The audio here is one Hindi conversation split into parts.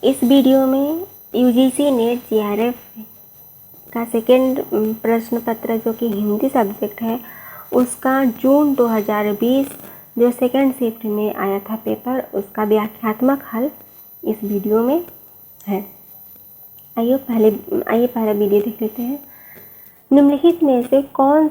इस वीडियो में यूजीसी नेट जीआरएफ का सेकेंड प्रश्न पत्र जो कि हिंदी सब्जेक्ट है उसका जून 2020 जो सेकेंड शिफ्ट में आया था पेपर, उसका व्याख्यात्मक हल इस वीडियो में है। आइए पहले वीडियो देख लेते हैं। निम्नलिखित में से कौन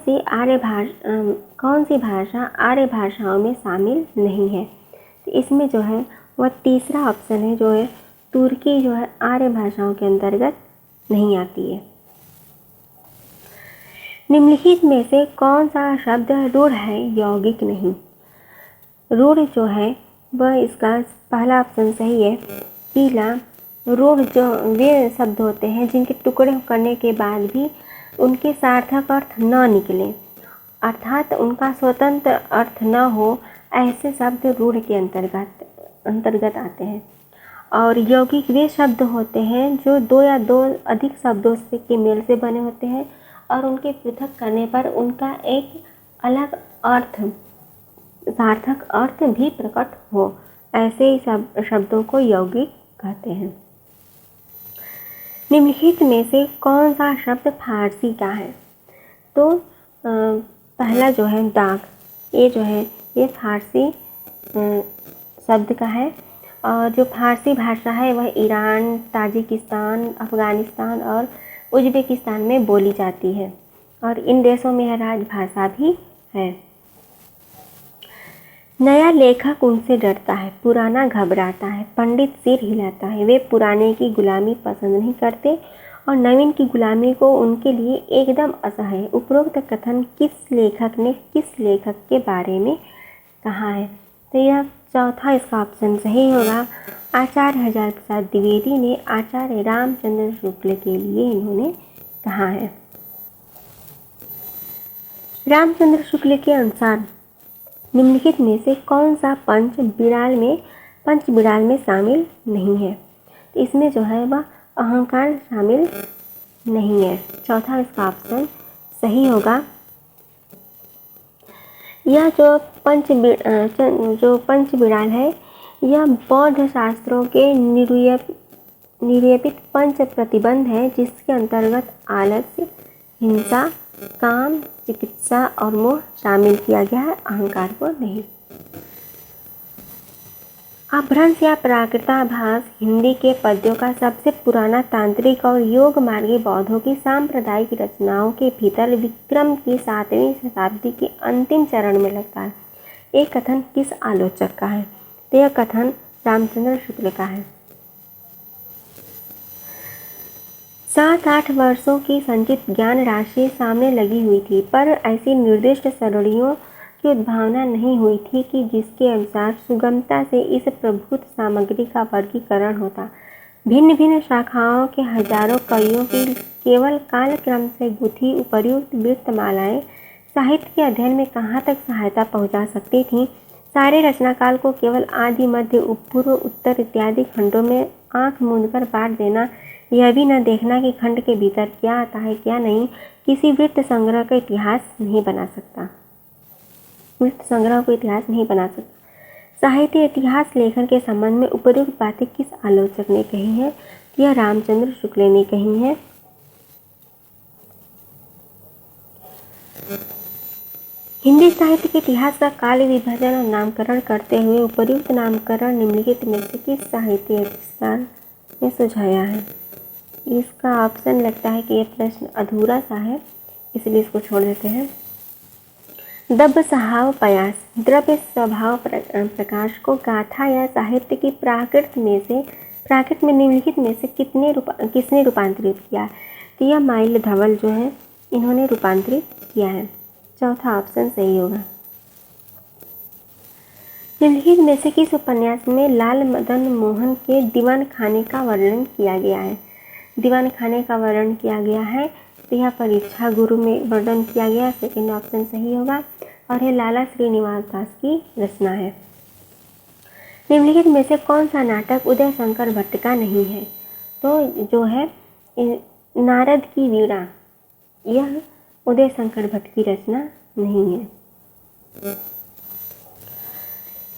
सी भाषा आर्य भाषाओं में शामिल नहीं है? तो इसमें जो है वह तीसरा ऑप्शन है, जो है तुर्की जो है आर्य भाषाओं के अंतर्गत नहीं आती है। निम्नलिखित में से कौन सा शब्द रूढ़ है, यौगिक नहीं? रूढ़ जो है वह इसका पहला ऑप्शन सही है, पीला। रूढ़ जो वे शब्द होते हैं जिनके टुकड़े करने के बाद भी उनके सार्थक अर्थ न निकले, अर्थात उनका स्वतंत्र अर्थ न हो, ऐसे शब्द रूढ़ के अंतर्गत आते हैं। और यौगिक वे शब्द होते हैं जो दो या दो अधिक शब्दों से के मेल से बने होते हैं और उनके पृथक करने पर उनका एक अलग अर्थ, सार्थक अर्थ भी प्रकट हो, ऐसे ही शब्दों को यौगिक कहते हैं। निम्नलिखित में से कौन सा शब्द फारसी का है? तो पहला जो है दाग, ये जो है ये फारसी शब्द का है। और जो फारसी भाषा है वह ईरान, ताजिकिस्तान, अफ़गानिस्तान और उज़्बेकिस्तान में बोली जाती है और इन देशों में यह राजभाषा भी है। नया लेखक उनसे डरता है, पुराना घबराता है, पंडित सिर हिलाता है। वे पुराने की गुलामी पसंद नहीं करते और नवीन की गुलामी को उनके लिए एकदम असह्य। उपरोक्त कथन किस लेखक ने किस लेखक के बारे में कहा है? तो यह चौथा इसका ऑप्शन सही होगा। आचार्य हजारी प्रसाद द्विवेदी ने आचार्य रामचंद्र शुक्ल के लिए इन्होंने कहा है। रामचंद्र शुक्ल के अनुसार निम्नलिखित में से कौन सा पंच बिड़ाल में शामिल नहीं है? तो इसमें जो है वह अहंकार शामिल नहीं है। चौथा इसका ऑप्शन सही होगा। यह जो पंच बिड़ाल है यह बौद्ध शास्त्रों के निरूपित पंच प्रतिबंध है, जिसके अंतर्गत आलस्य, हिंसा, काम, चिकित्सा और मोह शामिल किया गया है, अहंकार को नहीं। अपभ्रंश या प्राकृताभास हिंदी के पद्यों का सबसे पुराना तांत्रिक और योग मार्गी बौद्धों की सांप्रदायिक रचनाओं के भीतर विक्रम की 7वीं शताब्दी के अंतिम चरण में लगता है। ये कथन किस आलोचक का है? तो यह कथन रामचंद्र शुक्ल का है। 7-8 वर्षों की संचित ज्ञान राशि सामने लगी हुई थी, पर ऐसी निर्दिष्ट श्रेणियों की उद्भावना नहीं हुई थी कि जिसके अनुसार सुगमता से इस प्रभुत सामग्री का वर्गीकरण होता। भिन्न भिन्न शाखाओं के हजारों कवियों की केवल कालक्रम से गुथी उपर्युक्त वृत्तमालाएं साहित्य के अध्ययन में कहाँ तक सहायता पहुँचा सकती थीं? सारे रचनाकाल को केवल आदि, मध्य, पूर्व, उत्तर इत्यादि खंडों में आँख मूंदकर बांट देना, यह भी न देखना कि खंड के भीतर क्या आता है क्या नहीं, किसी वृत्त संग्रह का इतिहास नहीं बना सकता। वृत्त संग्रह को इतिहास नहीं बना सकता। साहित्य इतिहास लेखन के संबंध में उपयुक्त बातें किस आलोचक ने कही है? यह रामचंद्र शुक्ल ने कही है। हिंदी साहित्य के इतिहास का काल विभाजन और नामकरण करते हुए उपयुक्त नामकरण निम्नलिखित में से किस साहित्यकार ने सुझाया है? इसका ऑप्शन लगता है कि ये प्रश्न अधूरा सा है, इसलिए इसको छोड़ देते हैं। द्रव्य स्वभाव प्रयास, द्रव्य स्वभाव प्रकाश को गाथा या साहित्य की प्राकृत में निम्नलिखित में से किसने रूपांतरित किया? तो यह माइल धवल जो है इन्होंने रूपांतरित किया है। चौथा ऑप्शन सही होगा। निम्नलिखित में से किस उपन्यास में लाल मदन मोहन के दीवान खाने का वर्णन किया गया है? दीवान खाने का वर्णन किया गया है, तो यह परीक्षा गुरु में वर्णन किया गया, सेकेंड ऑप्शन सही होगा। और यह लाला श्रीनिवास दास की रचना है। निम्नलिखित में से कौन सा नाटक उदय शंकर भट्ट का नहीं है? तो जो है नारद की वीणा, यह उदय शंकर भट्ट की रचना नहीं है।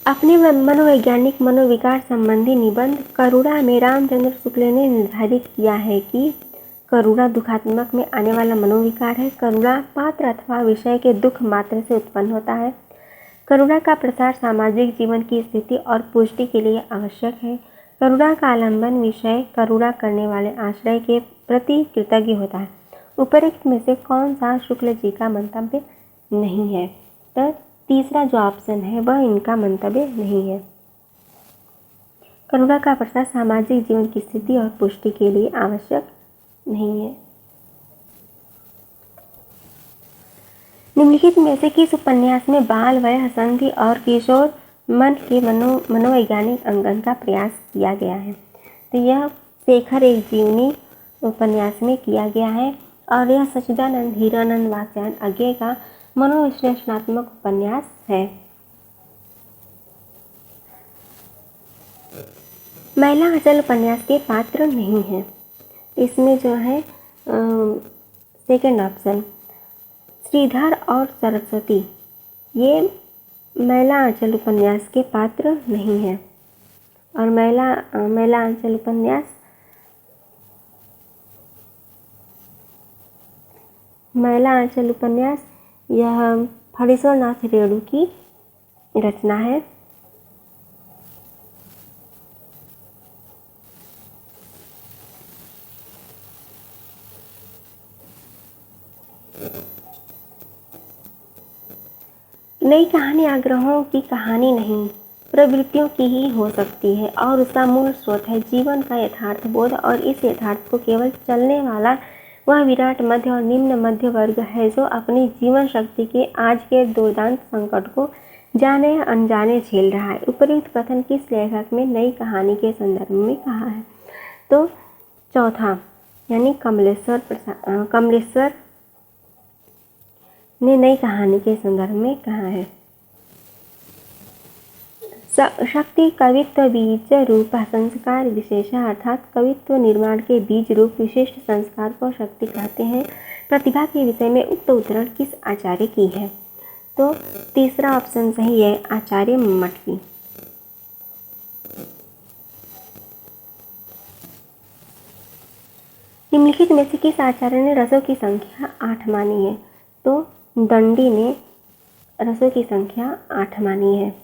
अपने मनोवैज्ञानिक मनोविकार संबंधी निबंध करुणा में रामचंद्र शुक्ल ने निर्धारित किया है कि करुणा दुखात्मक में आने वाला मनोविकार है। करुणा पात्र अथवा विषय के दुख मात्र से उत्पन्न होता है। करुणा का प्रसार सामाजिक जीवन की स्थिति और पुष्टि के लिए आवश्यक है। करुणा का आलंबन विषय करुणा करने वाले आश्रय के प्रति कृतज्ञ होता है। उपरोक्त में से कौन सा शुक्ल जी का मंतव्य नहीं है? तो तीसरा जो ऑप्शन है वह इनका मंतव्य नहीं है। करुणा का प्रसार सामाजिक जीवन की स्थिति और पुष्टि के लिए आवश्यक नहीं है। निम्नलिखित में से किस उपन्यास में बाल वय संधि और किशोर मन के मनोवैज्ञानिक अंकन का प्रयास किया गया है? तो यह शेखर एक जीवनी उपन्यास में किया गया है और यह सच्चिदानंद हीरानंद वात्स्यायन अज्ञे का मनोविश्लेषणात्मक उपन्यास है। महिला अचल उपन्यास के पात्र नहीं है। इसमें जो है सेकंड ऑप्शन श्रीधर और सरस्वती, ये महिला अचल उपन्यास के पात्र नहीं है। और महिला अचल उपन्यास यह फणीश्वर नाथ रेणु की रचना है। नई कहानी आग्रहों की कहानी नहीं, प्रवृत्तियों की ही हो सकती है और उसका मूल स्रोत है जीवन का यथार्थ बोध। और इस यथार्थ को केवल चलने वाला वह विराट मध्य और निम्न मध्य वर्ग है जो अपनी जीवन शक्ति के आज के दुर्दांत संकट को जाने या अनजाने झेल रहा है। उपयुक्त कथन किस लेखक में नई कहानी के संदर्भ में कहा है? तो चौथा यानी कमलेश्वर ने नई कहानी के संदर्भ में कहा है। शक्ति कवित्व बीज रूप संस्कार विशेष अर्थात कवित्व निर्माण के बीज रूप विशिष्ट संस्कार को शक्ति कहते हैं। प्रतिभा के विषय में उक्त उद्धरण किस आचार्य की है? तो तीसरा ऑप्शन सही है, आचार्य मम्मट की। निम्नलिखित में से किस आचार्य ने रसों की संख्या 8 मानी है? तो दंडी ने रसों की संख्या 8 मानी है।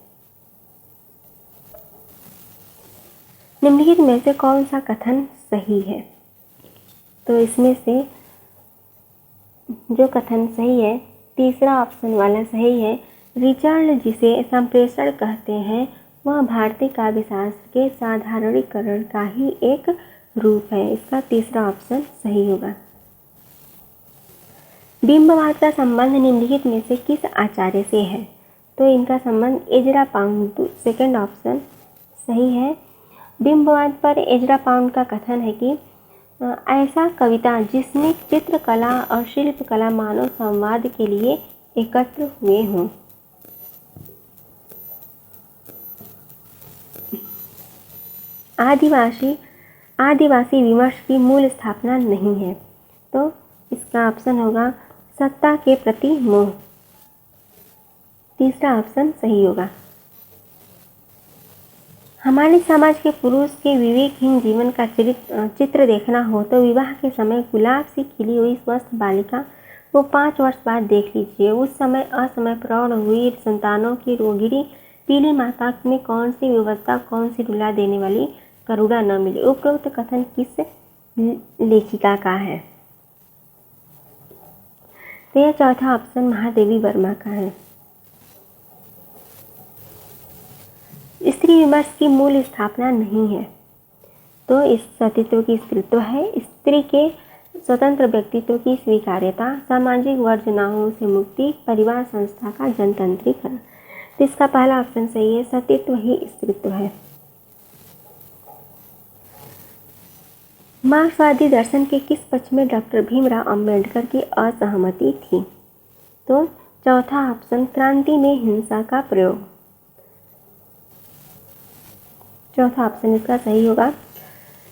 निम्नलिखित में से कौन सा कथन सही है? तो इसमें से जो कथन सही है, तीसरा ऑप्शन वाला सही है। रिचर्ड जिसे संप्रेषण कहते हैं वह भारतीय काव्यशास्त्र के साधारणीकरण का ही एक रूप है। इसका तीसरा ऑप्शन सही होगा। बिंबवाद का संबंध निम्नलिखित में से किस आचार्य से है? तो इनका संबंध एजरा पाउंड, सेकंड ऑप्शन सही है। बिंबवाद पर एजरा पाउंड का कथन है कि ऐसा कविता जिसमें चित्रकला और शिल्पकला मानव संवाद के लिए एकत्र हुए हों। आदिवासी विमर्श की मूल स्थापना नहीं है। तो इसका ऑप्शन होगा सत्ता के प्रति मोह। तीसरा ऑप्शन सही होगा। हमारे समाज के पुरुष के विवेकहीन जीवन का चित्र देखना हो तो विवाह के समय गुलाब सी खिली हुई स्वस्थ बालिका को 5 वर्ष बाद देख लीजिए। उस समय असमय प्रौढ़ हुई संतानों की रोगिणी पीली माता में कौन सी विवशता, कौन सी रुला देने वाली करुणा न मिली। उपरोक्त कथन किस लेखिका का है? तो यह चौथा ऑप्शन महादेवी वर्मा का है। स्त्री विमर्श की मूल स्थापना नहीं है। तो इस सतीत्व की स्त्रीत्व है। स्त्री के स्वतंत्र व्यक्तित्व की स्वीकार्यता, सामाजिक वर्जनाओं से मुक्ति, परिवार संस्था का जनतंत्रीकरण। तो इसका पहला ऑप्शन सही है, सतीत्व ही स्त्रीत्व है। मार्क्सवादी दर्शन के किस पक्ष में डॉक्टर भीमराव अंबेडकर की असहमति थी? तो चौथा ऑप्शन क्रांति में हिंसा का प्रयोग। चौथा ऑप्शन इसका सही होगा।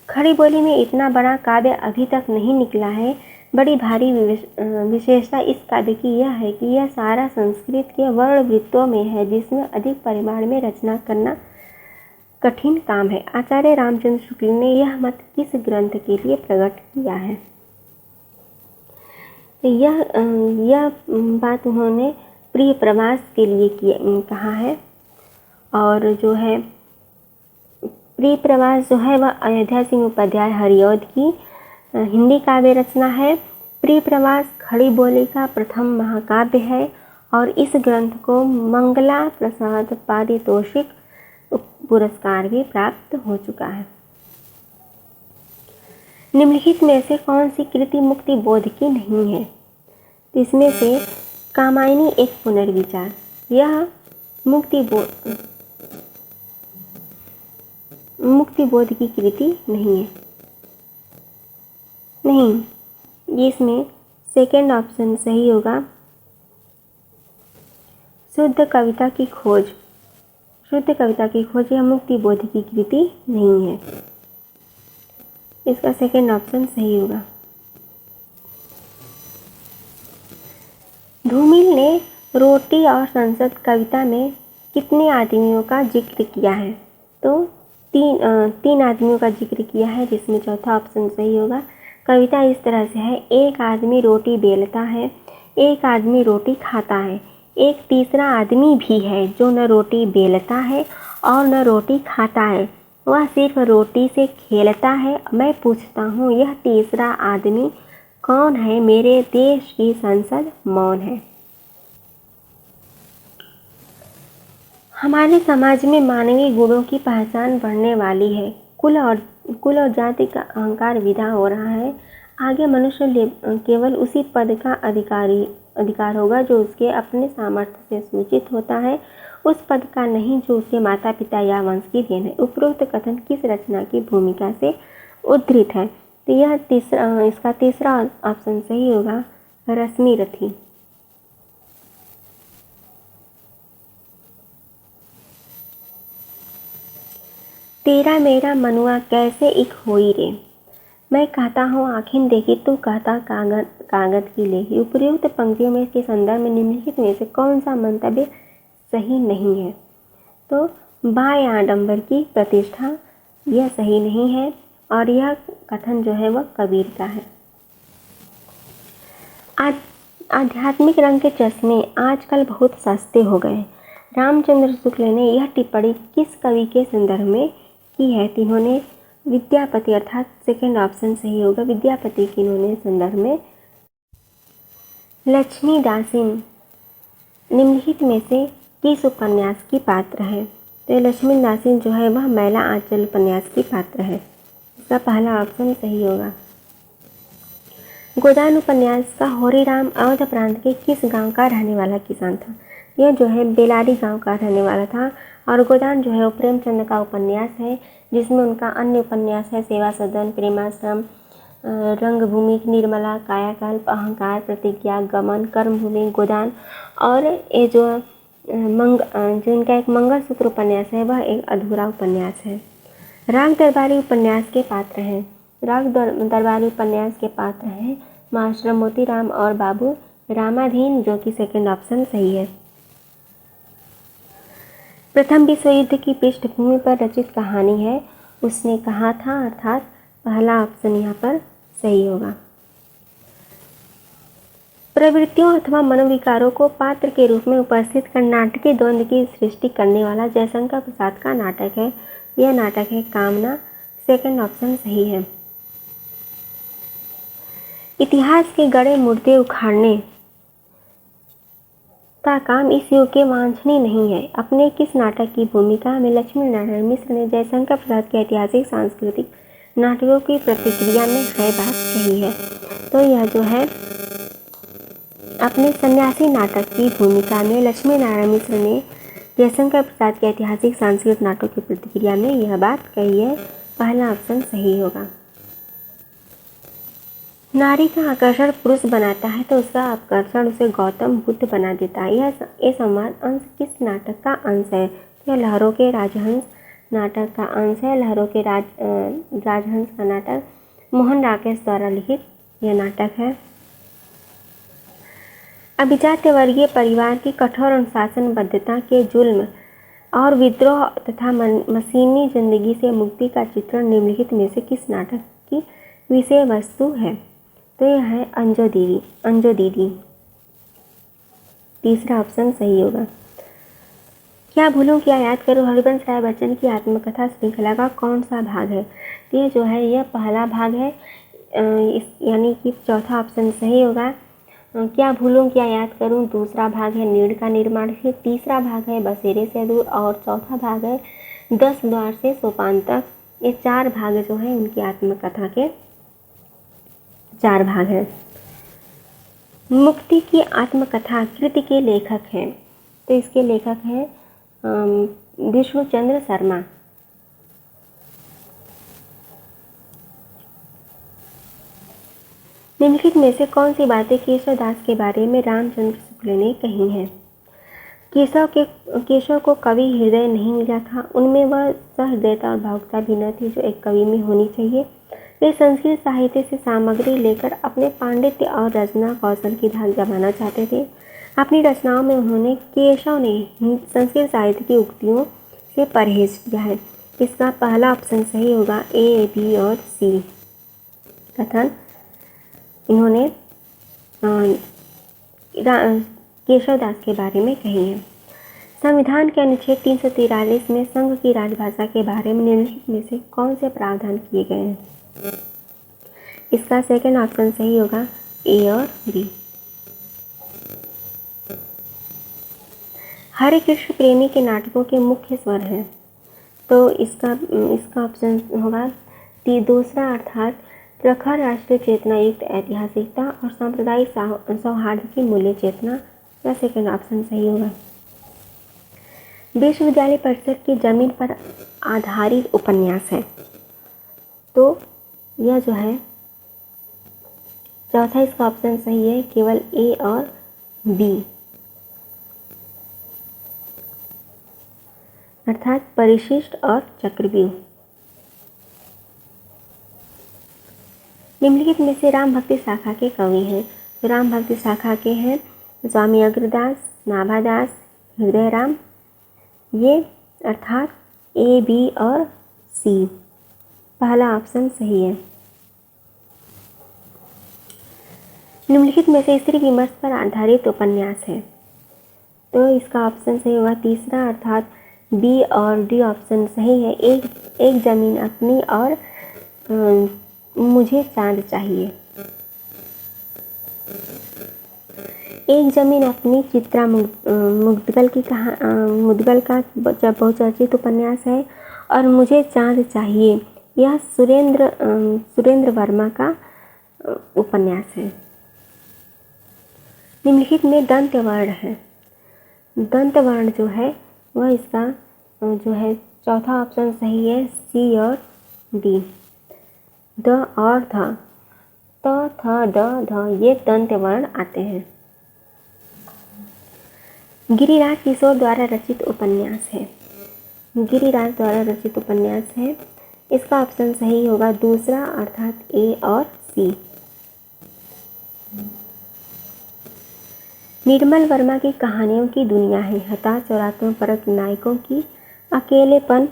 खड़ी बोली में इतना बड़ा काव्य अभी तक नहीं निकला है। बड़ी भारी विशेषता इस काव्य की यह है कि यह सारा संस्कृत के वर्ण वृत्तों में है, जिसमें अधिक परिमाण में रचना करना कठिन काम है। आचार्य रामचंद्र शुक्ल ने यह मत किस ग्रंथ के लिए प्रकट किया है? यह बात उन्होंने प्रिय प्रवास के लिए कहा है। और जो है प्रिय प्रवास जो है वह अयोध्या सिंह उपाध्याय हरिऔध की हिंदी काव्य रचना है। प्रिय प्रवास खड़ी बोली का प्रथम महाकाव्य है और इस ग्रंथ को मंगला प्रसाद पारितोषिक पुरस्कार भी प्राप्त हो चुका है। निम्नलिखित में से कौन सी कृति मुक्ति बोध की नहीं है? इसमें से कामायनी एक पुनर्विचार, यह मुक्ति बोध की कृति नहीं है। नहीं, इसमें सेकेंड ऑप्शन सही होगा। शुद्ध कविता की खोज यह मुक्ति बोध की कृति नहीं है। इसका सेकेंड ऑप्शन सही होगा। धूमिल ने रोटी और संसद कविता में कितने आदमियों का जिक्र किया है? तो तीन आदमियों का जिक्र किया है, जिसमें चौथा ऑप्शन सही होगा। कविता इस तरह से है, एक आदमी रोटी बेलता है, एक आदमी रोटी खाता है, एक तीसरा आदमी भी है जो न रोटी बेलता है और न रोटी खाता है, वह सिर्फ रोटी से खेलता है। मैं पूछता हूँ, यह तीसरा आदमी कौन है? मेरे देश की संसद मौन है। हमारे समाज में मानवीय गुणों की पहचान बढ़ने वाली है। कुल और जाति का अहंकार विदा हो रहा है। आगे मनुष्य केवल उसी पद का अधिकार होगा जो उसके अपने सामर्थ्य से सूचित होता है, उस पद का नहीं जो उसके माता पिता या वंश की देन है। उपरोक्त कथन किस रचना की भूमिका से उद्धृत है? तो यह इसका तीसरा ऑप्शन सही होगा, रश्मि रथी। तेरा मेरा मनुआ कैसे एक होई रे, मैं कहता हूँ आँखें देखी, तू कहता कागज की लेखी। उपयुक्त पंक्तियों में के संदर्भ में निम्नलिखित में से कौन सा मंतव्य सही नहीं है? तो बाह्य आडंबर की प्रतिष्ठा, यह सही नहीं है और यह कथन जो है वह कबीर का है। आध्यात्मिक रंग के चश्मे आजकल बहुत सस्ते हो गए। रामचंद्र शुक्ल ने यह टिप्पणी किस कवि के संदर्भ में की है? इन्होंने विद्यापति, अर्थात सेकेंड ऑप्शन सही होगा, विद्यापति की इन्होंने संदर्भ में। लक्ष्मीदासिन निम्नलिखित में से किस उपन्यास की पात्र है? तो लक्ष्मीदासिन जो है वह मैला आंचल उपन्यास की पात्र है। इसका पहला ऑप्शन सही होगा। गोदान उपन्यास का होरीराम अवध प्रांत के किस गांव का रहने वाला किसान था? यह जो है बेलारी गांव का रहने वाला था। और गोदान जो है वो प्रेमचंद का उपन्यास है, जिसमें उनका अन्य उपन्यास है सेवा सदन, प्रेमाश्रम, रंगभूमि, निर्मला, कायाकल्प, अहंकार, प्रतिज्ञा, गमन, कर्मभूमि, गोदान। और ये जो इनका एक मंगलसूत्र उपन्यास है वह एक अधूरा उपन्यास है। राग दरबारी उपन्यास के पात्र हैं। राग दरबारी उपन्यास के पात्र हैं मास्टर मोतीराम और बाबू रामाधीन, जो कि सेकंड ऑप्शन सही है। प्रथम विश्व युद्ध की पृष्ठभूमि पर रचित कहानी है उसने कहा था, अर्थात पहला ऑप्शन यहाँ पर सही होगा। प्रवृत्तियों अथवा मनोविकारों को पात्र के रूप में उपस्थित कर नाटकीय द्वंद्व की सृष्टि करने वाला जयशंकर प्रसाद का नाटक है। यह नाटक है कामना, सेकंड ऑप्शन सही है। इतिहास के गड़े मुर्दे उखाड़ने का काम इस युग के वांछनीय नहीं है। अपने किस नाटक की भूमिका में लक्ष्मी नारायण मिश्र ने जयशंकर प्रसाद के ऐतिहासिक सांस्कृतिक नाटकों की प्रतिक्रिया में है बात कही है? तो यह जो है अपने सन्यासी नाटक की भूमिका में लक्ष्मी नारायण मिश्र ने जयशंकर प्रसाद के ऐतिहासिक सांस्कृतिक नाटक की प्रतिक्रिया में यह बात कही है। पहला ऑप्शन सही होगा। नारी का आकर्षण पुरुष बनाता है तो उसका आकर्षण उसे गौतम बुद्ध बना देता है। यह संवाद अंश किस नाटक का अंश है? यह लहरों के राजहंस नाटक का अंश है। लहरों के राजहंस का नाटक मोहन राकेश द्वारा लिखित यह नाटक है। अभिजात्य वर्गीय परिवार की कठोर अनुशासनबद्धता के जुल्म और विद्रोह तथा मशीनी जिंदगी से मुक्ति का चित्रण निम्नलिखित में से किस नाटक की विषय वस्तु है? तो यह है अंजो दीदी। तीसरा ऑप्शन सही होगा। क्या भूलूं क्या याद करूं हरिवंश राय बच्चन की आत्मकथा श्रृंखला का कौन सा भाग है? तो ये जो है यह पहला भाग है, यानी कि चौथा ऑप्शन सही होगा। क्या भूलूं क्या याद करूं दूसरा भाग है नीड़ का निर्माण से, तीसरा भाग है बसेरे से दूर और चौथा भाग है 10 द्वार से सोपान तक। ये 4 भाग जो हैं उनकी आत्मकथा के 4 भाग हैं। मुक्ति की आत्मकथा कृति के लेखक हैं, तो इसके लेखक हैं विष्णुचंद्र शर्मा। निम्नलिखित में से कौन सी बातें केशव दास के बारे में रामचंद्र शुक्ल ने कही हैं? केशव को कवि हृदय नहीं मिला था, उनमें वह सहृदयता और भावुकता भी न थी जो एक कवि में होनी चाहिए। वे संस्कृत साहित्य से सामग्री लेकर अपने पांडित्य और रचना कौशल की धाक जमाना चाहते थे। अपनी रचनाओं में केशव ने संस्कृत साहित्य की उक्तियों से परहेज किया है। इसका पहला ऑप्शन सही होगा, ए, बी और सी कथन इन्होंने केशव दास के बारे में कही है। संविधान के अनुच्छेद 343 में संघ की राजभाषा के बारे में निम्नलिखित में से कौन से प्रावधान किए गए हैं? इसका सेकंड ऑप्शन सही होगा, ए और बी। हरे कृष्ण प्रेमी के नाटकों के मुख्य स्वर हैं, तो इसका ऑप्शन होगा दूसरा, अर्थात प्रखर राष्ट्रीय चेतना युक्त ऐतिहासिकता और सांप्रदायिक सौहार्द की मूल्य चेतना, या सेकंड ऑप्शन सही होगा। विश्वविद्यालय परिसर की जमीन पर आधारित उपन्यास है, तो यह जो है चौथा इसका ऑप्शन सही है, केवल ए और बी, अर्थात परिशिष्ट और चक्रव्यूह। निम्नलिखित में से राम भक्ति शाखा के कवि हैं, तो राम भक्ति शाखा के हैं स्वामी अग्रदास, नाभादास, हृदय राम, ये अर्थात ए, बी और सी, पहला ऑप्शन सही है। निम्नलिखित में से स्त्री विमर्श पर आधारित उपन्यास है, तो इसका ऑप्शन सही होगा तीसरा, अर्थात बी और डी ऑप्शन सही है। एक जमीन अपनी और मुझे चांद चाहिए। एक जमीन अपनी चित्रा मुद्गल का बहुचर्चित उपन्यास है, और मुझे चांद चाहिए यह सुरेंद्र वर्मा का उपन्यास है। निम्नलिखित में दंत वर्ण है, दंत वर्ण जो है वह इसका जो है चौथा ऑप्शन सही है, सी और डी। द और ध, त, थ, द, ध, ये दंत वर्ण आते हैं। गिरिराज किशोर द्वारा रचित उपन्यास है, गिरिराज द्वारा रचित उपन्यास है, इसका ऑप्शन सही होगा दूसरा, अर्थात ए और सी। निर्मल वर्मा की कहानियों की दुनिया है, हताश और आत्मपरक नायकों की, अकेलेपन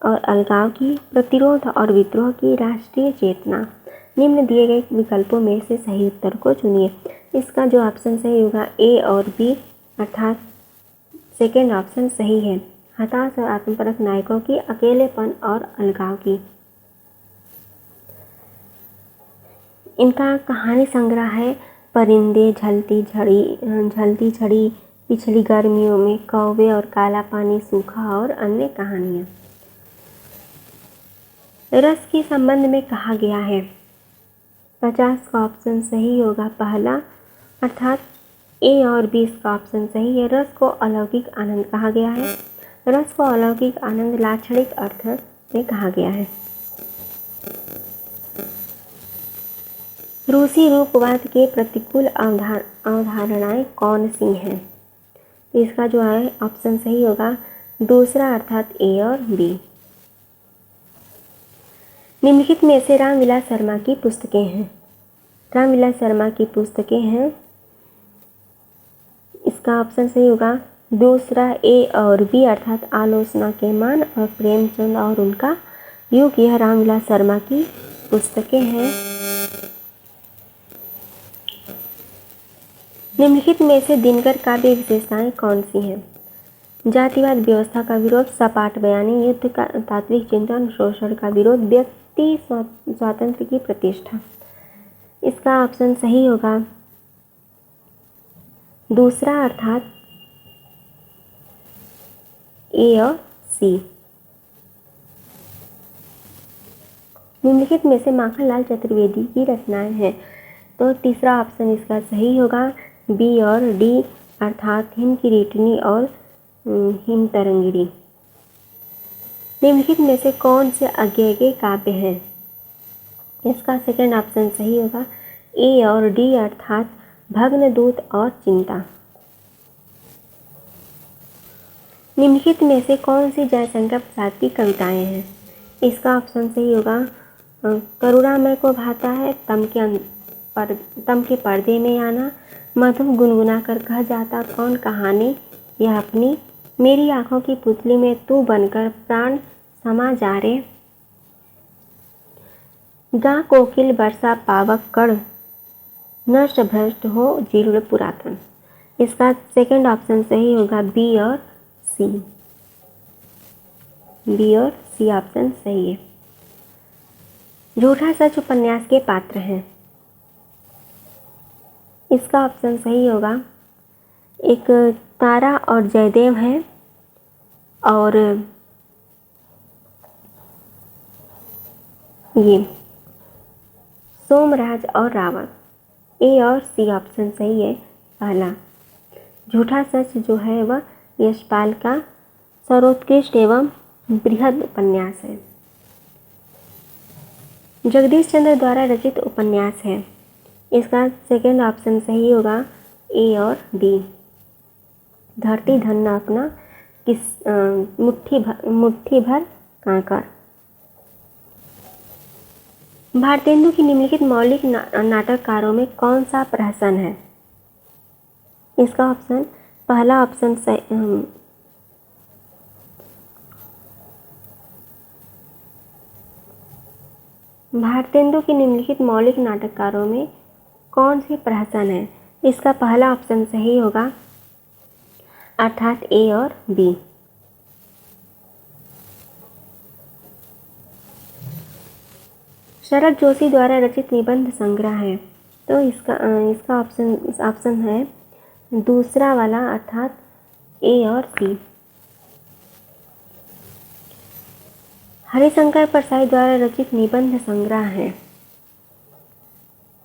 और अलगाव की, प्रतिरोध और विद्रोह की राष्ट्रीय चेतना। निम्न दिए गए विकल्पों में से सही उत्तर को चुनिए। इसका जो ऑप्शन सही होगा ए और बी, अर्थात सेकेंड ऑप्शन सही है, हताश और आत्मपरक नायकों की, अकेलेपन और अलगाव की। इनका कहानी संग्रह है परिंदे, झलती झड़ी, पिछली गर्मियों में, कौवे और काला पानी, सूखा और अन्य कहानियाँ। रस के संबंध में कहा गया है, 50 का ऑप्शन सही होगा पहला, अर्थात ए और बी इसका ऑप्शन सही है। रस को अलौकिक आनंद कहा गया है, रस को अलौकिक आनंद लाक्षणिक अर्थ में कहा गया है। रूसी रूपवाद के प्रतिकूल अवधारणाएं कौन सी हैं? इसका जो है ऑप्शन सही होगा दूसरा, अर्थात ए और बी। निम्नलिखित में से रामविलास शर्मा की पुस्तकें हैं, रामविलास शर्मा की पुस्तकें हैं। इसका ऑप्शन सही होगा दूसरा ए और बी अर्थात आलोचना के मान और प्रेमचंद और उनका युग, यह रामविलास शर्मा की पुस्तकें हैं। निम्नलिखित में से दिनकर काव्य विशेषताएं कौन सी हैं? जातिवाद व्यवस्था का विरोध, सपाट बयानी, युद्ध का तात्विक चिंतन, शोषण का विरोध, व्यक्ति स्वातंत्र्य की प्रतिष्ठा। इसका ऑप्शन सही होगा दूसरा अर्थात ए और सी। निम्नलिखित में से माखनलाल चतुर्वेदी की रचनाएं हैं, तो तीसरा ऑप्शन इसका सही होगा बी और डी अर्थात हिम किरीटिनी और हिम तरंगिणी। निम्नलिखित में से कौन से अज्ञेय काव्य हैं? इसका सेकंड ऑप्शन सही होगा ए और डी अर्थात भग्नदूत और चिंता। निम्नलिखित में से कौन सी जयशंकर प्रसाद की कविताएं हैं? इसका ऑप्शन सही होगा करुणामय को भाता है, तम के पर्दे में आना, मधु गुनगुना कर कह जाता कौन कहानी, यह अपनी, मेरी आंखों की पुतली में तू बनकर प्राण समा जा रे, गा कोकिल बरसा पावक कण, नष्ट भ्रष्ट हो जीर्ण पुरातन। इसका सेकंड ऑप्शन सही होगा बी और सी। बी और सी ऑप्शन सही है। झूठा सच उपन्यास के पात्र हैं। इसका ऑप्शन सही होगा एक तारा और जयदेव हैं और ये सोमराज और रावण। ए और सी ऑप्शन सही है पहला। झूठा सच जो है वह यशपाल का सर्वोत्कृष्ट एवं बृहद उपन्यास है। जगदीश चंद्र द्वारा रचित उपन्यास है। इसका सेकंड ऑप्शन सही होगा ए और डी। धरती धन न अपना किस मुट्ठी भर कांकर। भारतेंदु की निम्नलिखित मौलिक नाटककारों में कौन सा प्रहसन है? इसका ऑप्शन पहला ऑप्शन भारतेंदु की निम्नलिखित मौलिक नाटककारों में कौन सी प्रहसन है? इसका पहला ऑप्शन सही होगा अर्थात ए और बी। शरद जोशी द्वारा रचित निबंध संग्रह है, तो इसका ऑप्शन है दूसरा वाला अर्थात ए और सी। हरिशंकर परसाई द्वारा रचित निबंध संग्रह है।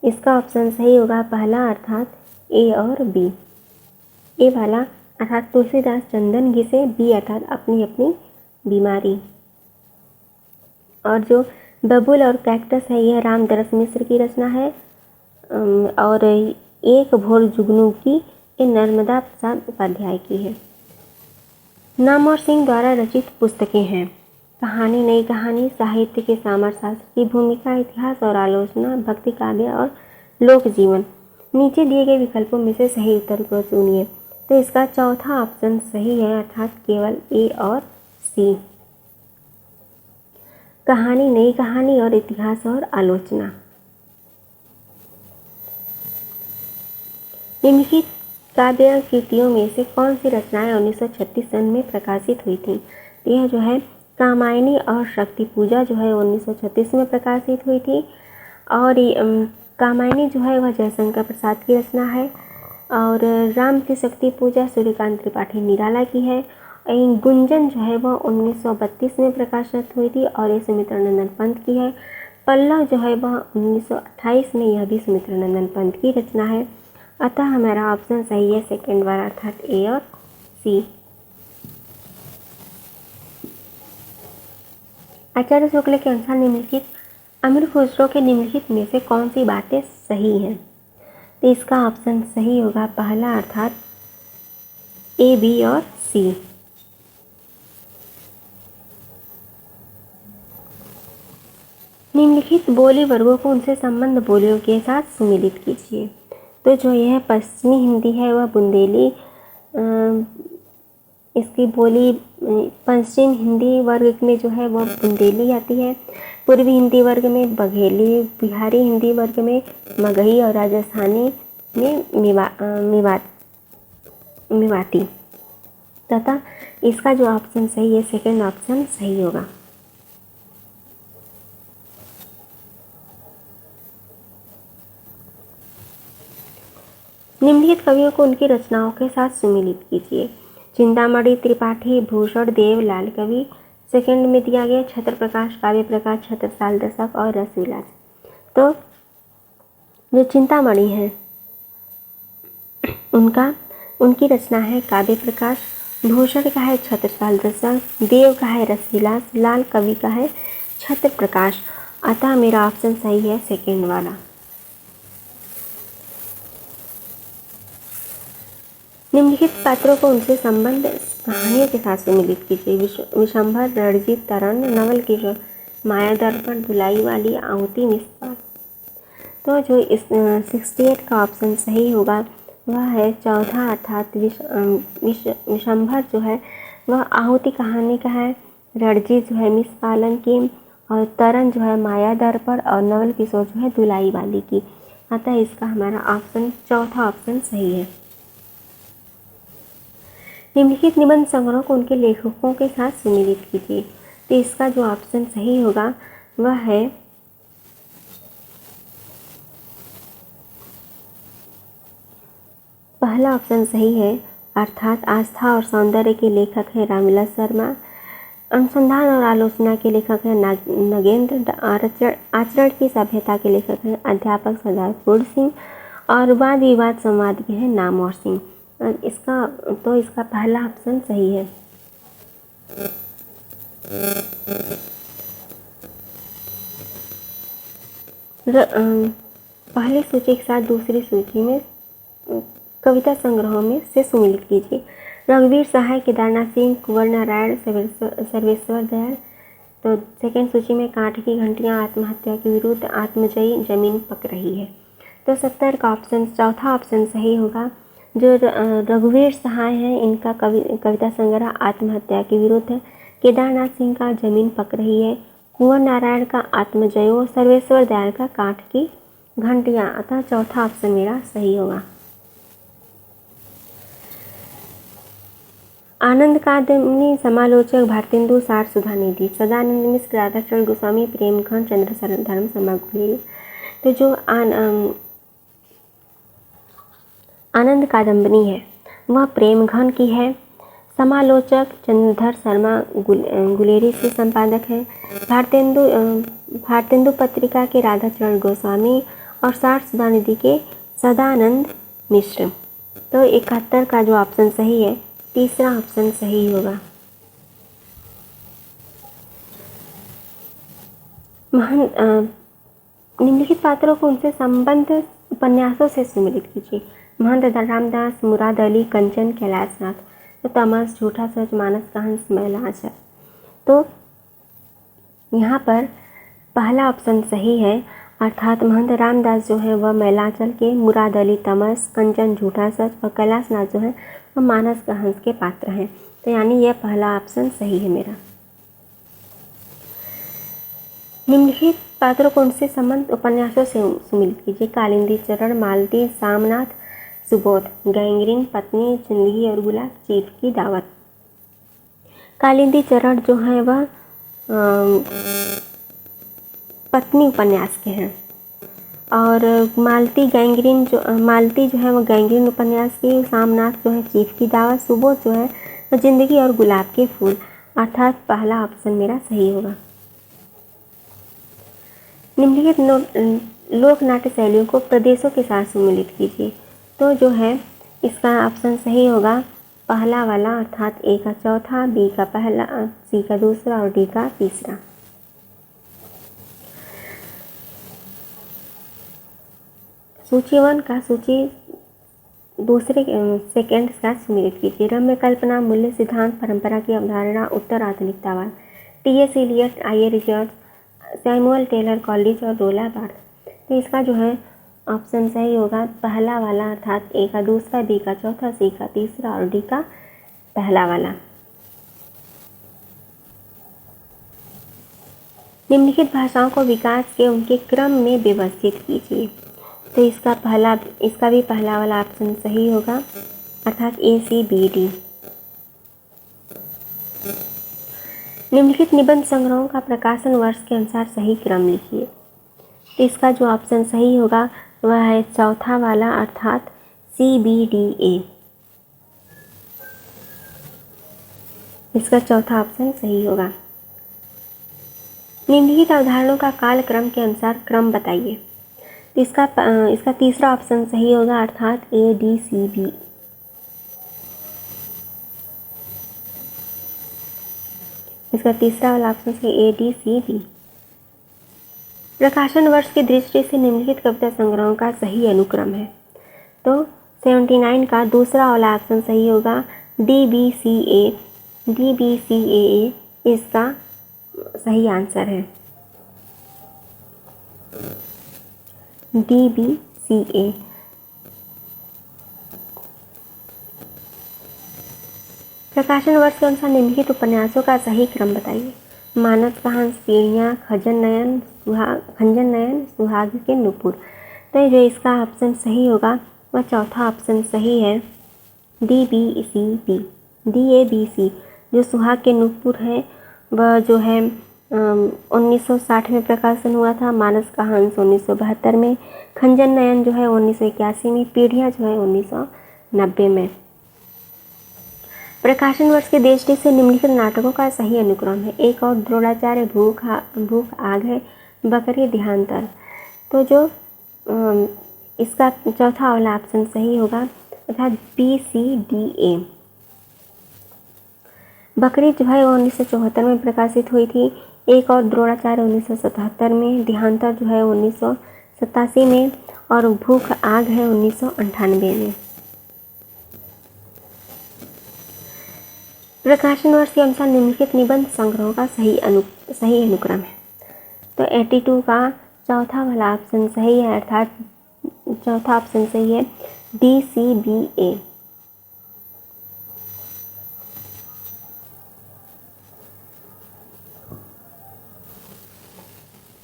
इसका ऑप्शन सही होगा पहला अर्थात ए और बी। ए वाला अर्थात तुलसीदास चंदन घिसे, बी अर्थात अपनी अपनी बीमारी। और जो बबुल और कैक्टस है यह रामदरस मिश्र की रचना है और एक भोर जुगनू की ये नर्मदा प्रसाद उपाध्याय की है। नामवर सिंह द्वारा रचित पुस्तकें हैं। कहानी, नई कहानी, साहित्य के सामरशास्त्र की भूमिका, इतिहास और आलोचना, भक्ति काव्य और लोक जीवन। नीचे दिए गए विकल्पों में से सही उत्तर को चुनिए। तो इसका चौथा ऑप्शन सही है अर्थात केवल ए और सी। कहानी, नई कहानी और इतिहास और आलोचना। निम्नलिखित काव्य कृतियों में से कौन सी रचनाएं 1936 सन में प्रकाशित हुई थी? यह जो है कामायनी और शक्ति पूजा जो है 1936 में प्रकाशित हुई थी। और कामायनी जो है वह जयशंकर प्रसाद की रचना है और राम की शक्ति पूजा सूर्यकांत त्रिपाठी निराला की है। गुंजन जो है वह 1932 में प्रकाशित हुई थी और ये सुमित्रानंदन पंत की है। पल्लव जो है वह 1928 में, यह भी सुमित्रानंदन पंत की रचना है। अतः हमारा ऑप्शन सही है सेकेंड वाला अर्थात ए और सी। आचार्य शुक्ल के अनुसार निम्नलिखित अमीर खुसरो के निम्नलिखित में से कौन सी बातें सही हैं? तो इसका ऑप्शन सही होगा पहला अर्थात ए, बी और सी। निम्नलिखित बोली वर्गों को उनसे संबद्ध बोलियों के साथ सुमिलित कीजिए। तो जो यह पश्चिमी हिंदी है वह बुंदेली, इसकी बोली पश्चिम हिंदी वर्ग में जो है वह बुंदेली आती है। पूर्वी हिंदी वर्ग में बघेली, बिहारी हिंदी वर्ग में मगही और राजस्थानी में मेवाती तथा इसका जो ऑप्शन सही है सेकंड ऑप्शन सही होगा। निम्नलिखित कवियों को उनकी रचनाओं के साथ सुमिलित कीजिए। चिंतामणि त्रिपाठी, भूषण देव, लाल कवि। सेकंड में दिया गया छत्र प्रकाश, काव्य प्रकाश, छत्रसाल दशक और रसविलास। तो जो चिंतामणि है उनकी रचना है काव्य प्रकाश, भूषण का है छत्रसाल दशक, देव का है रसविलास, लाल कवि का है छत्र प्रकाश। अतः मेरा ऑप्शन सही है सेकंड वाला। निम्नलिखित पात्रों को उनसे संबंध कहानियों के साथ सुमिलित कीजिए। विशंभर, रणजीत, तरण, नवल किशोर, माया दर्पण, धुलाई वाली, आहुति, मिसपाल। तो जो इस 68 का ऑप्शन सही होगा वह है चौथा, अर्थात विशंभर जो है वह आहुति कहानी का है, रणजीत जो है मिसपालन की, और तरण जो है माया दर्पण, और नवल किशोर जो है धुलाई वाली की। अतः इसका हमारा ऑप्शन चौथा ऑप्शन सही है। निम्नलिखित निबंध संग्रह को उनके लेखकों के साथ सुमिलित कीजिए। तो इसका जो ऑप्शन सही होगा वह है पहला ऑप्शन सही है, अर्थात आस्था और सौंदर्य के लेखक है रामविलास शर्मा, अनुसंधान और आलोचना के लेखक है नगेंद्र, आचरण की सभ्यता के लेखक हैं अध्यापक सरदार फूल सिंह, और वाद विवाद संवाद के हैं नामवर सिंह। इसका पहला ऑप्शन सही है। पहली सूची के साथ दूसरी सूची में कविता संग्रहों में से सुमिलित कीजिए। रघुवीर सहाय, केदारनाथ सिंह, कुंवर नारायण, सर्वेश्वर दयाल। तो सेकंड सूची में कांट की घंटियां, आत्महत्या के विरुद्ध, आत्मजयी, जमीन पक रही है। तो 70 का ऑप्शन चौथा ऑप्शन सही होगा। जो रघुवीर सहाय हैं इनका कविता संग्रह आत्महत्या के विरुद्ध है, केदारनाथ सिंह का जमीन पक रही है, कुंवर नारायण का आत्मजयो, सर्वेश्वर दयाल का कांट की घंटियां। अतः चौथा ऑप्शन मेरा सही होगा। आनंद कादम्बनी, समालोचक भारतेंदु, सार सुधानिधि, सदानंद मिश्र, राधाचरण गोस्वामी, प्रेमखंड, चंद्र धर्म समागुलेरी। तो जो आनंद कादम्बनी है वह प्रेमघन की है, समालोचक चंद्रधर शर्मा गुलेरी से संपादक है, भारतेंदु पत्रिका के राधाचरण गोस्वामी, और सार सुधानिधि के सदानंद मिश्र। तो 71 का जो ऑप्शन सही है तीसरा ऑप्शन सही होगा। निम्नलिखित पात्रों को उनसे संबंध उपन्यासों से सुमिलित कीजिए। महंत रामदास, मुराद अली, कंचन, कैलाशनाथ। तो तमस, झूठा सच, मानस का हंस, मैला आचर। तो यहाँ पर पहला ऑप्शन सही है, अर्थात महंत रामदास जो है वह मैलाचल के, मुराद अली तमस, कंचन झूठा सच, और कैलाशनाथ जो है वह मानस का हंस के पात्र हैं। तो यानी यह पहला ऑप्शन सही है मेरा। निम्नलिखित पात्रों को उनसे संबंध उपन्यासों से सुमिलित कीजिए। कालिंदी चरण, मालती, सामनाथ, सुबोध, गैंग्रीन, पत्नी, जिंदगी और गुलाब, चीफ की दावत। कालिंदी चरण जो है वह पत्नी उपन्यास के हैं, और मालती जो है वो गैंग्रीन उपन्यास की, सामनाथ जो है चीफ की दावत, सुबोध जो है वो जिंदगी और गुलाब के फूल। अर्थात पहला ऑप्शन मेरा सही होगा। निम्नलिखित लोक नाट्य शैलियों को प्रदेशों के साथ सुमिलित कीजिए। तो जो है इसका ऑप्शन सही होगा पहला वाला, अर्थात ए का चौथा, बी का पहला, सी का दूसरा और डी का तीसरा। सूची 1 का सूची दूसरे सेकंड का सुमिलित कीजिए। रम्य कल्पना, मूल्य सिद्धांत, परंपरा की अवधारणा, उत्तर आधुनिकतावाद। T S. Eliot, I A. Richards, Samuel Taylor Coleridge और रोला बार्थ। तो इसका जो है ऑप्शन सही होगा पहला वाला, अर्थात ए का दूसरा, बी का चौथा, सी का तीसरा और डी का पहला वाला। निम्नलिखित भाषाओं को विकास के उनके क्रम में व्यवस्थित कीजिए। तो इसका भी पहला वाला ऑप्शन सही होगा, अर्थात ए, सी, बी, डी। निम्नलिखित निबंध संग्रहों का प्रकाशन वर्ष के अनुसार सही क्रम लिखिए। तो इसका जो ऑप्शन सही होगा वह है चौथा वाला, अर्थात सी, बी, डी, ए। इसका चौथा ऑप्शन सही होगा। निम्नलिखित अवधारणाओं का कालक्रम के अनुसार क्रम बताइए। तो इसका तीसरा ऑप्शन सही होगा, अर्थात ए, डी, सी, बी। इसका तीसरा वाला ऑप्शन है ए, डी, सी, बी। प्रकाशन वर्ष की दृष्टि से निम्नलिखित कविता संग्रहों का सही अनुक्रम है। तो 79 का दूसरा वाला ऑप्शन सही होगा, डी, बी, सी, ए। डी, बी, सी, ए इसका सही आंसर है, डी, बी, सी, ए। प्रकाशन वर्ष के अनुसार निम्नलिखित उपन्यासों का सही क्रम बताइए। मानस का हंस, पीढ़ियाँ, खंजन नयन, सुहाग के नुपुर। तो जो इसका ऑप्शन सही होगा वह चौथा ऑप्शन सही है, डी, बी, सी, बी। डी, ए, बी, सी। जो सुहाग के नुपुर है वह जो है 1960 में प्रकाशन हुआ था। मानस का हंस 1972 में, खंजन नयन जो है 1981 में, पीढ़ियाँ जो है 1990 में। प्रकाशन वर्ष के दृष्टि से निम्नलिखित नाटकों का सही अनुक्रम है। एक और द्रोणाचार्य, भूख आग है, बकरी, देहांतर। तो जो इसका चौथा वाला ऑप्शन सही होगा, अर्थात बी, सी, डी, ए। बकरी जो है 1974 में प्रकाशित हुई थी। एक और द्रोणाचार्य 1977 में, देहांतर जो है 1987 में और भूख आग है 1998 में। प्रकाशन वर्ष के अनुसार निम्नलिखित निबंध संग्रहों का सही अनुक्रम है। तो 82 का चौथा वाला ऑप्शन सही है, अर्थात चौथा ऑप्शन सही है, डी, सी, बी, ए।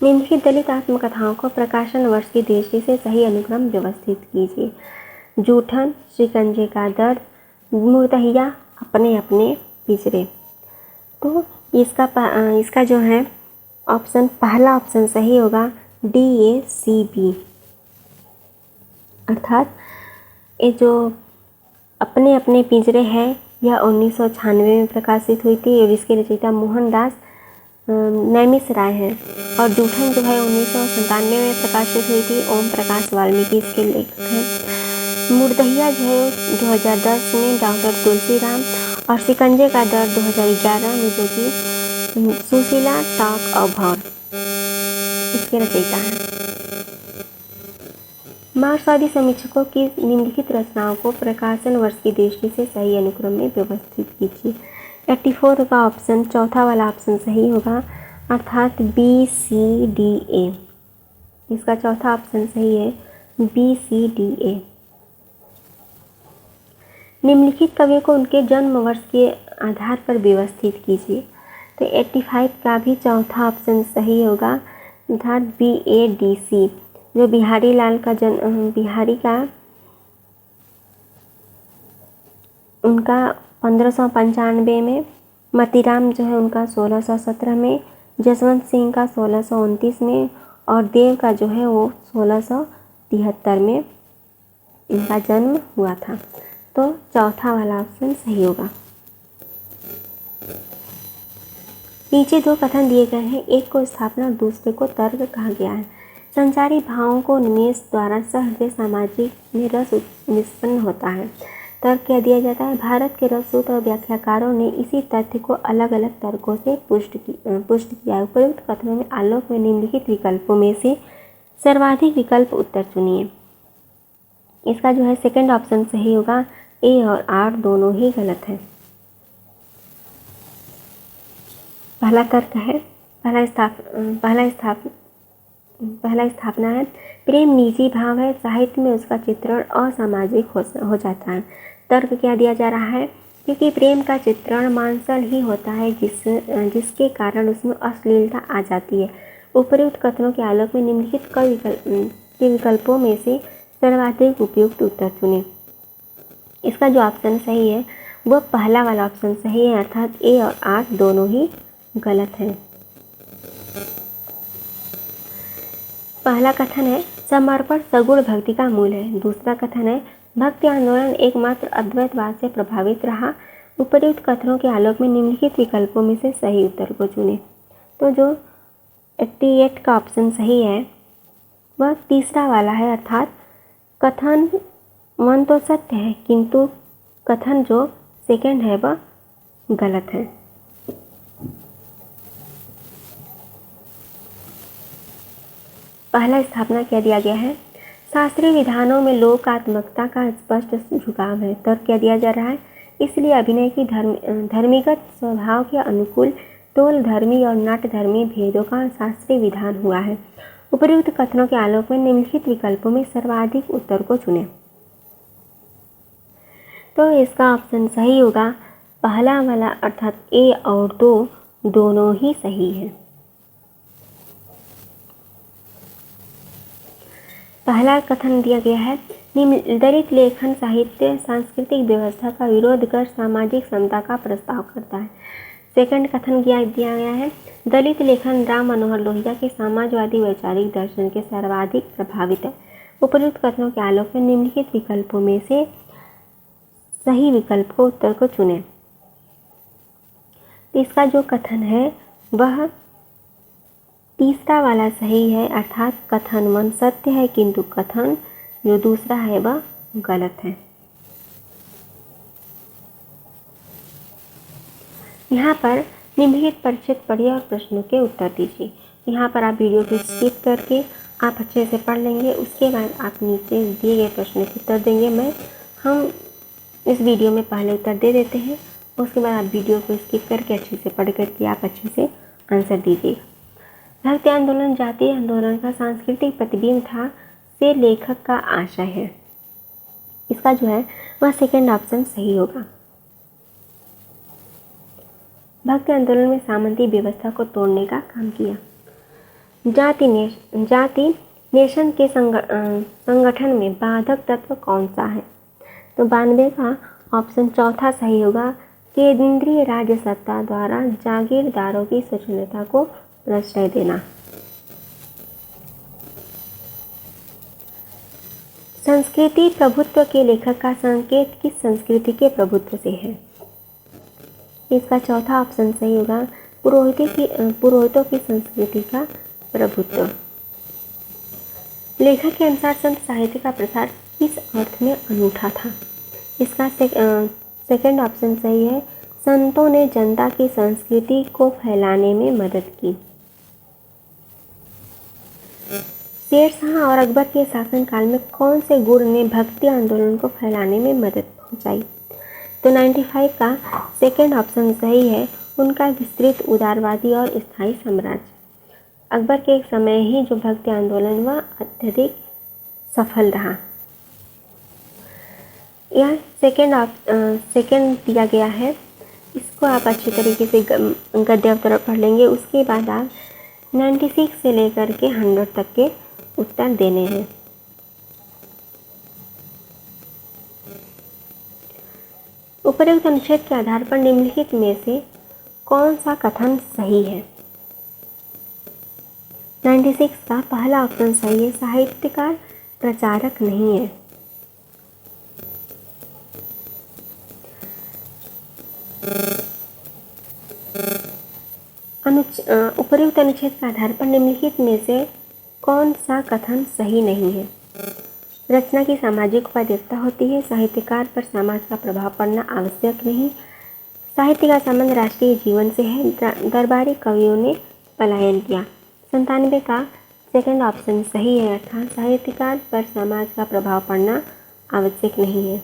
निम्नलिखित दलित आत्मकथाओं को प्रकाशन वर्ष की दृष्टि से सही अनुक्रम व्यवस्थित कीजिए। जूठन, शिकंजे का दर्द, मुर्दहिया, अपने अपने पिंजरे। तो इसका जो है ऑप्शन पहला ऑप्शन सही होगा, डी, ए, सी, बी। अर्थात ये जो अपने अपने पिंजरे है यह 1996 में प्रकाशित हुई थी और इसके रचयिता मोहनदास नैमिषारण्य है। और जूठन जो है 1997 में प्रकाशित हुई थी, ओम प्रकाश वाल्मीकि इसके लेखक हैं। मुर्दहिया जो है 2010 में डॉक्टर तुलसीराम, और शिकंजे का दर्द 2011 में जो कि सुशीला टॉक अभौर इसके रचयिता हैं। मार्क्सवादी समीक्षकों की निम्नलिखित रचनाओं को प्रकाशन वर्ष की दृष्टि से सही अनुक्रम में व्यवस्थित कीजिए। 84 का ऑप्शन चौथा वाला ऑप्शन सही होगा, अर्थात बी, सी, डी, ए। इसका चौथा ऑप्शन सही है, बी, सी, डी, ए। निम्नलिखित कवियों को उनके जन्म वर्ष के आधार पर व्यवस्थित कीजिए। तो 85 का भी चौथा ऑप्शन सही होगा, अर्थात बी, ए, डी, सी। जो बिहारी का उनका 1595 में, मतीराम जो है उनका 1617 में, जसवंत सिंह का 1629 में और देव का जो है वो 1673 में इनका जन्म हुआ था। तो चौथा वाला ऑप्शन सही होगा। नीचे दो कथन दिए गए हैं, एक को स्थापना और दूसरे को तर्क कहा गया है। संचारी भावों को उन्मेष द्वारा सहृदय सामाजिक में रस निष्पन्न होता है। तर्क क्या दिया जाता है, भारत के रससूत्र और व्याख्याकारों ने इसी तथ्य को अलग अलग तर्कों से पुष्ट किया। उपयुक्त कथनों में आलोक में निम्नलिखित विकल्पों में से सर्वाधिक विकल्प उत्तर चुनिए। इसका जो है सेकंड ऑप्शन सही होगा, ए और आर दोनों ही गलत है। पहला तर्क है, पहला स्थापना है, प्रेम निजी भाव है, साहित्य में उसका चित्रण असामाजिक हो जाता है। तर्क क्या दिया जा रहा है, क्योंकि प्रेम का चित्रण मांसल ही होता है जिसके कारण उसमें अश्लीलता आ जाती है। उपर्युक्त कथनों के आलोक में निम्नलिखित के विकल्पों में से सर्वाधिक उपयुक्त उत्तर चुनें। इसका जो ऑप्शन सही है वह पहला वाला ऑप्शन सही है, अर्थात ए और 8 दोनों ही गलत हैं। पहला कथन है, समर्पण सगुण भक्ति का मूल है। दूसरा कथन है, भक्ति आंदोलन एकमात्र अद्वैतवाद से प्रभावित रहा। उपर्युक्त कथनों के आलोक में निम्नलिखित विकल्पों में से सही उत्तर को चुनें। तो जो 88 का ऑप्शन सही है वह तीसरा वाला है, अर्थात कथन 1 तो सत्य है किंतु कथन जो सेकंड है वह गलत है। पहला स्थापना क्या दिया गया है, शास्त्रीय विधानों में लोकात्मकता का स्पष्ट झुकाव है। तर्क क्या दिया जा रहा है, इसलिए अभिनय की धर्मीगत स्वभाव के अनुकूल तोल धर्मी और नाट्य धर्मी भेदों का शास्त्रीय विधान हुआ है। उपर्युक्त कथनों के आलोक में निम्नलिखित विकल्पों में सर्वाधिक उत्तर को चुनें। तो इसका ऑप्शन सही होगा पहला वाला, अर्थात ए और 2 दोनों ही सही है। पहला कथन दिया गया है, दलित लेखन साहित्य सांस्कृतिक व्यवस्था का विरोध कर सामाजिक समता का प्रस्ताव करता है। सेकंड कथन दिया गया है, दलित लेखन राम मनोहर लोहिया के समाजवादी वैचारिक दर्शन के सर्वाधिक प्रभावित है। उपर्युक्त कथनों के आलोक में निम्नलिखित विकल्पों में से सही विकल्प को उत्तर को चुनें। इसका जो कथन है वह तीसरा वाला सही है, अर्थात कथन 1 सत्य है किंतु कथन जो दूसरा है वह गलत है। यहाँ पर निम्नलिखित परिचित पढ़िए और प्रश्नों के उत्तर दीजिए। यहाँ पर आप वीडियो को स्किप करके आप अच्छे से पढ़ लेंगे, उसके बाद आप नीचे दिए गए प्रश्नों के उत्तर देंगे। हम इस वीडियो में पहले उत्तर दे देते हैं, उसके बाद आप वीडियो को स्किप करके अच्छे से पढ़ करके आप अच्छे से आंसर दीजिएगा। भक्ति आंदोलन जातीय आंदोलन का सांस्कृतिक प्रतिबिंब था से लेखक का आशय है। इसका जो है वह सेकंड ऑप्शन सही होगा। भक्ति आंदोलन में सामंती व्यवस्था को तोड़ने का काम किया। जाति नेशन के संगठन में बाधक तत्व कौन सा है, तो 92 का ऑप्शन चौथा सही होगा, केंद्रीय राज्य सत्ता द्वारा जागीरदारों की स्वतंत्रता को प्रश्रय देना। संस्कृति प्रभुत्व के लेखक का संकेत किस संस्कृति के प्रभुत्व से है, इसका चौथा ऑप्शन सही होगा, पुरोहितों की संस्कृति का प्रभुत्व। लेखक के अनुसार संत साहित्य का प्रसार किस अर्थ में अनूठा था, इसका सेकंड ऑप्शन सही है, संतों ने जनता की संस्कृति को फैलाने में मदद की। शेर शाह और अकबर के शासनकाल में कौन से गुण ने भक्ति आंदोलन को फैलाने में मदद पहुंचाई, तो 95 का सेकंड ऑप्शन सही है, उनका विस्तृत उदारवादी और स्थायी साम्राज्य। अकबर के एक समय ही जो भक्ति आंदोलन वह अत्यधिक सफल रहा। यह सेकंड दिया गया है, इसको आप अच्छी तरीके से गद्य अवतरण पढ़ लेंगे। उसके बाद आप 96 से लेकर के 100 तक के उत्तर देने हैं। उपर्युक्त अनुच्छेद के आधार पर निम्नलिखित में से कौन सा कथन सही है, 96 का पहला ऑप्शन सही है, साहित्यकार प्रचारक नहीं है। उपर्युक्त अनुच्छेद के आधार पर निम्नलिखित में से कौन सा कथन सही नहीं है, रचना की सामाजिक उपादेयता होती है, साहित्यकार पर समाज का प्रभाव पड़ना आवश्यक नहीं, साहित्य का संबंध राष्ट्रीय जीवन से है, दरबारी कवियों ने पलायन किया। 97 का सेकंड ऑप्शन सही है, अर्थात साहित्यकार पर समाज का प्रभाव पड़ना आवश्यक नहीं है।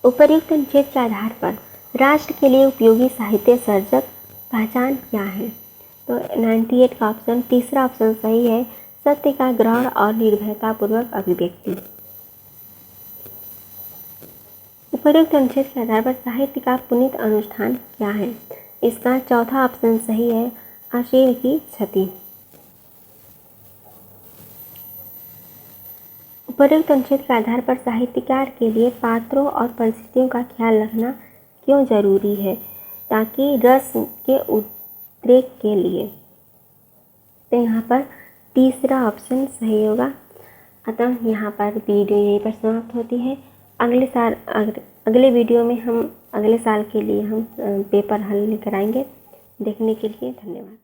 उपर्युक्त अनुच्छेद के आधार पर राष्ट्र के लिए उपयोगी साहित्य सर्जक पहचान क्या है? तो 98 का ऑप्शन, तीसरा ऑप्शन सही है, सत्य का ग्रहण और निर्भयतापूर्वक अभिव्यक्ति। उपर्युक्त अनुच्छेद के आधार पर साहित्य का पुनीत अनुष्ठान क्या है? इसका चौथा ऑप्शन सही है, अशील की क्षति। उपर्युक्त अनुच्छेद के आधार पर साहित्यकार के लिए पात्रों और परिस्थितियों का ख्याल रखना क्यों जरूरी है? ताकि रस के उद्रेक के लिए। तो यहाँ पर तीसरा ऑप्शन सही होगा। अतः यहाँ पर वीडियो यहीं पर समाप्त होती है। अगले वीडियो में हम अगले साल के लिए हम पेपर हल लेकर आएंगे। देखने के लिए धन्यवाद।